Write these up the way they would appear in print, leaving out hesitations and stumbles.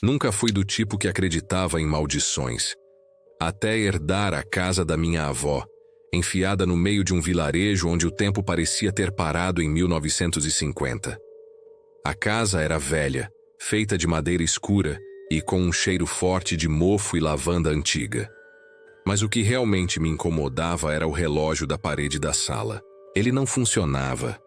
Nunca fui do tipo que acreditava em maldições, até herdar a casa da minha avó, enfiada no meio de um vilarejo onde o tempo parecia ter parado em 1950. A casa era velha, feita de madeira escura e com um cheiro forte de mofo e lavanda antiga. Mas o que realmente me incomodava era o relógio da parede da sala. Ele não funcionava,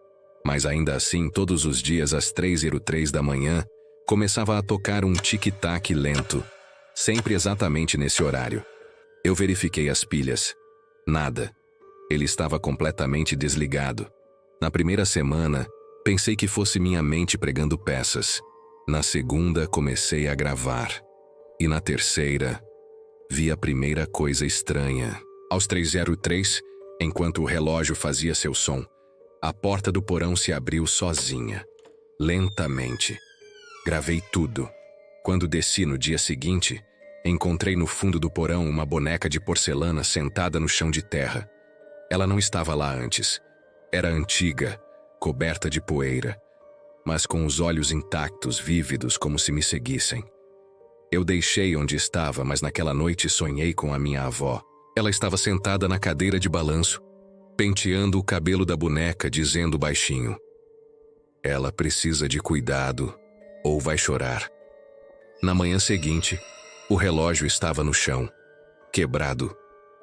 mas ainda assim, todos os dias às 3:03 da manhã, começava a tocar um tic-tac lento, sempre exatamente nesse horário. Eu verifiquei as pilhas. Nada. Ele estava completamente desligado. Na primeira semana, pensei que fosse minha mente pregando peças. Na segunda, comecei a gravar. E na terceira, vi a primeira coisa estranha. Aos 3:03, enquanto o relógio fazia seu som, a porta do porão se abriu sozinha, lentamente. Gravei tudo. Quando desci no dia seguinte, encontrei no fundo do porão uma boneca de porcelana sentada no chão de terra. Ela não estava lá antes. Era antiga, coberta de poeira, mas com os olhos intactos, vívidos, como se me seguissem. Eu deixei onde estava, mas naquela noite sonhei com a minha avó. Ela estava sentada na cadeira de balanço, penteando o cabelo da boneca, dizendo baixinho: "Ela precisa de cuidado, ou vai chorar." Na manhã seguinte, o relógio estava no chão, quebrado,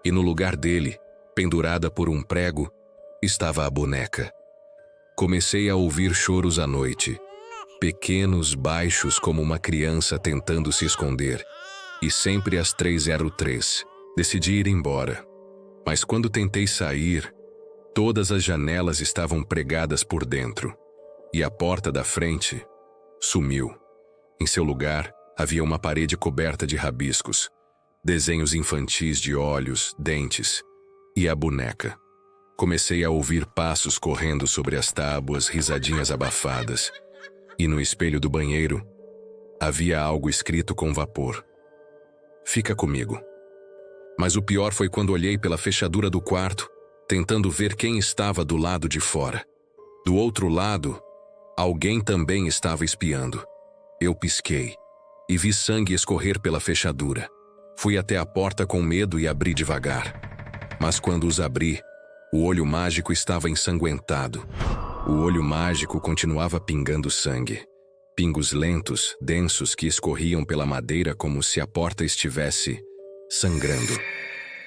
e no lugar dele, pendurada por um prego, estava a boneca. Comecei a ouvir choros à noite, pequenos, baixos como uma criança tentando se esconder, e sempre às 3:03. Decidi ir embora, mas quando tentei sair, todas as janelas estavam pregadas por dentro, e a porta da frente sumiu. Em seu lugar, havia uma parede coberta de rabiscos, desenhos infantis de olhos, dentes, e a boneca. Comecei a ouvir passos correndo sobre as tábuas, risadinhas abafadas, e no espelho do banheiro havia algo escrito com vapor: "Fica comigo." Mas o pior foi quando olhei pela fechadura do quarto, tentando ver quem estava do lado de fora. Do outro lado, alguém também estava espiando. Eu pisquei e vi sangue escorrer pela fechadura. Fui até a porta com medo e abri devagar. Mas quando os abri, o olho mágico estava ensanguentado. O olho mágico continuava pingando sangue. Pingos lentos, densos, que escorriam pela madeira como se a porta estivesse sangrando.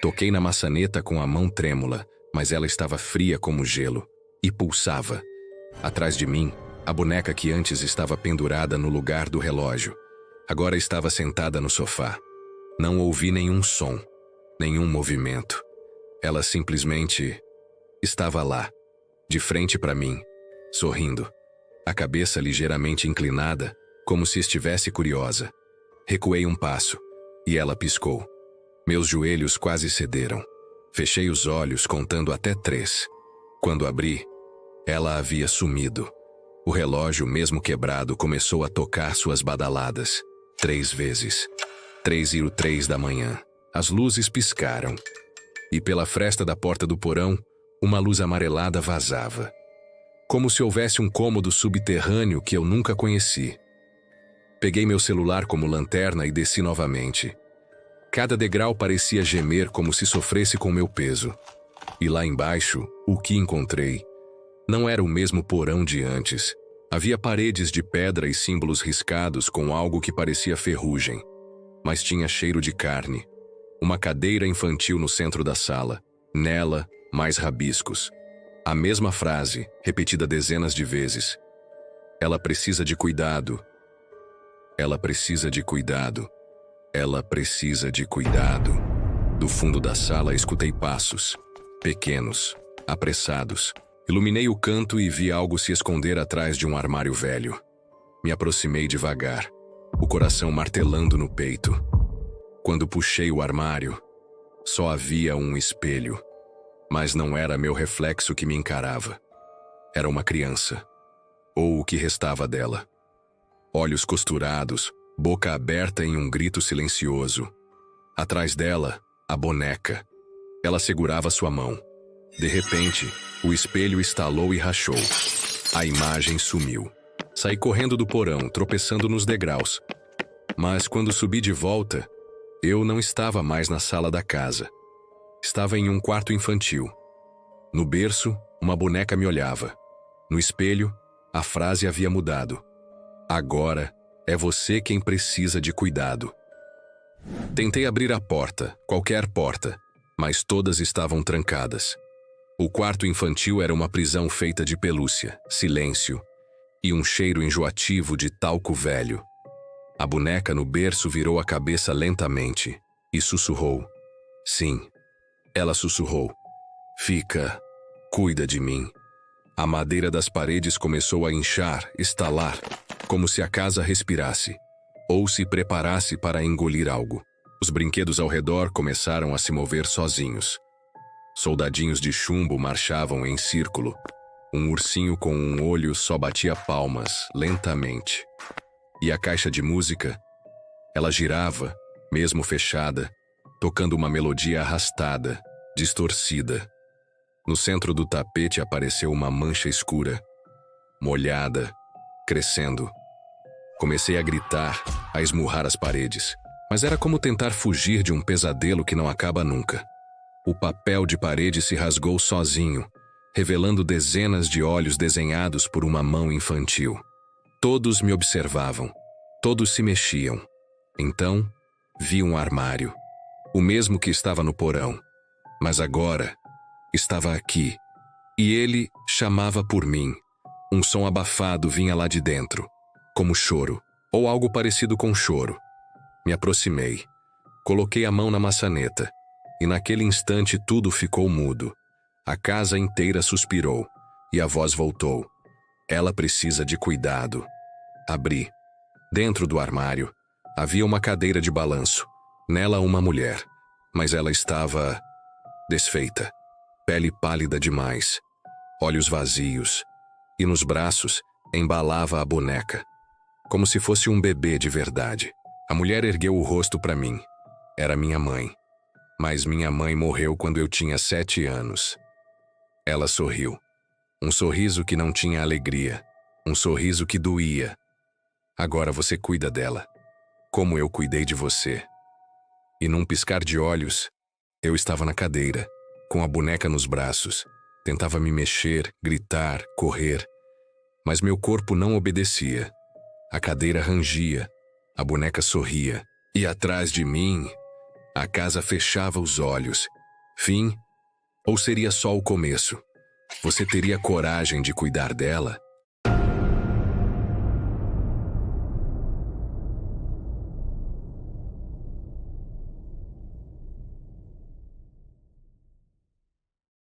Toquei na maçaneta com a mão trêmula, mas ela estava fria como gelo e pulsava. Atrás de mim, a boneca que antes estava pendurada no lugar do relógio, agora estava sentada no sofá. Não ouvi nenhum som, nenhum movimento. Ela simplesmente estava lá, de frente para mim, sorrindo, a cabeça ligeiramente inclinada, como se estivesse curiosa. Recuei um passo, e ela piscou. Meus joelhos quase cederam. Fechei os olhos contando até 3. Quando abri, ela havia sumido. O relógio, mesmo quebrado, começou a tocar suas badaladas. 3 vezes. 3:03 da manhã. As luzes piscaram. E pela fresta da porta do porão, uma luz amarelada vazava. Como se houvesse um cômodo subterrâneo que eu nunca conheci. Peguei meu celular como lanterna e desci novamente. Cada degrau parecia gemer como se sofresse com meu peso. E lá embaixo, o que encontrei não era o mesmo porão de antes. Havia paredes de pedra e símbolos riscados com algo que parecia ferrugem, mas tinha cheiro de carne. Uma cadeira infantil no centro da sala. Nela, mais rabiscos. A mesma frase, repetida dezenas de vezes. "Ela precisa de cuidado. Ela precisa de cuidado. Ela precisa de cuidado." Do fundo da sala escutei passos, pequenos, apressados. Iluminei o canto e vi algo se esconder atrás de um armário velho. Me aproximei devagar, o coração martelando no peito. Quando puxei o armário, só havia um espelho. Mas não era meu reflexo que me encarava. Era uma criança, ou o que restava dela. Olhos costurados, boca aberta em um grito silencioso. Atrás dela, a boneca. Ela segurava sua mão. De repente, o espelho estalou e rachou. A imagem sumiu. Saí correndo do porão, tropeçando nos degraus. Mas quando subi de volta, eu não estava mais na sala da casa. Estava em um quarto infantil. No berço, uma boneca me olhava. No espelho, a frase havia mudado. Agora é você quem precisa de cuidado. Tentei abrir a porta, qualquer porta, mas todas estavam trancadas. O quarto infantil era uma prisão feita de pelúcia, silêncio e um cheiro enjoativo de talco velho. A boneca no berço virou a cabeça lentamente e sussurrou. Sim, ela sussurrou. Fica, cuida de mim. A madeira das paredes começou a inchar, estalar, como se a casa respirasse, ou se preparasse para engolir algo. Os brinquedos ao redor começaram a se mover sozinhos. Soldadinhos de chumbo marchavam em círculo. Um ursinho com um olho só batia palmas, lentamente. E a caixa de música? Ela girava, mesmo fechada, tocando uma melodia arrastada, distorcida. No centro do tapete apareceu uma mancha escura, molhada, crescendo. Comecei a gritar, a esmurrar as paredes, mas era como tentar fugir de um pesadelo que não acaba nunca. O papel de parede se rasgou sozinho, revelando dezenas de olhos desenhados por uma mão infantil. Todos me observavam, todos se mexiam. Então, vi um armário, o mesmo que estava no porão, mas agora estava aqui, e ele chamava por mim. Um som abafado vinha lá de dentro, como choro, ou algo parecido com choro. Me aproximei, coloquei a mão na maçaneta, e naquele instante tudo ficou mudo. A casa inteira suspirou, e a voz voltou. Ela precisa de cuidado. Abri. Dentro do armário, havia uma cadeira de balanço, nela uma mulher, mas ela estava desfeita. Pele pálida demais, olhos vazios, e nos braços embalava a boneca, como se fosse um bebê de verdade. A mulher ergueu o rosto para mim. Era minha mãe, mas minha mãe morreu quando eu tinha 7 anos. Ela sorriu, um sorriso que não tinha alegria, um sorriso que doía. Agora você cuida dela, como eu cuidei de você. E num piscar de olhos, eu estava na cadeira, com a boneca nos braços. Tentava me mexer, gritar, correr, mas meu corpo não obedecia. A cadeira rangia, a boneca sorria, e atrás de mim, a casa fechava os olhos. Fim? Ou seria só o começo? Você teria coragem de cuidar dela?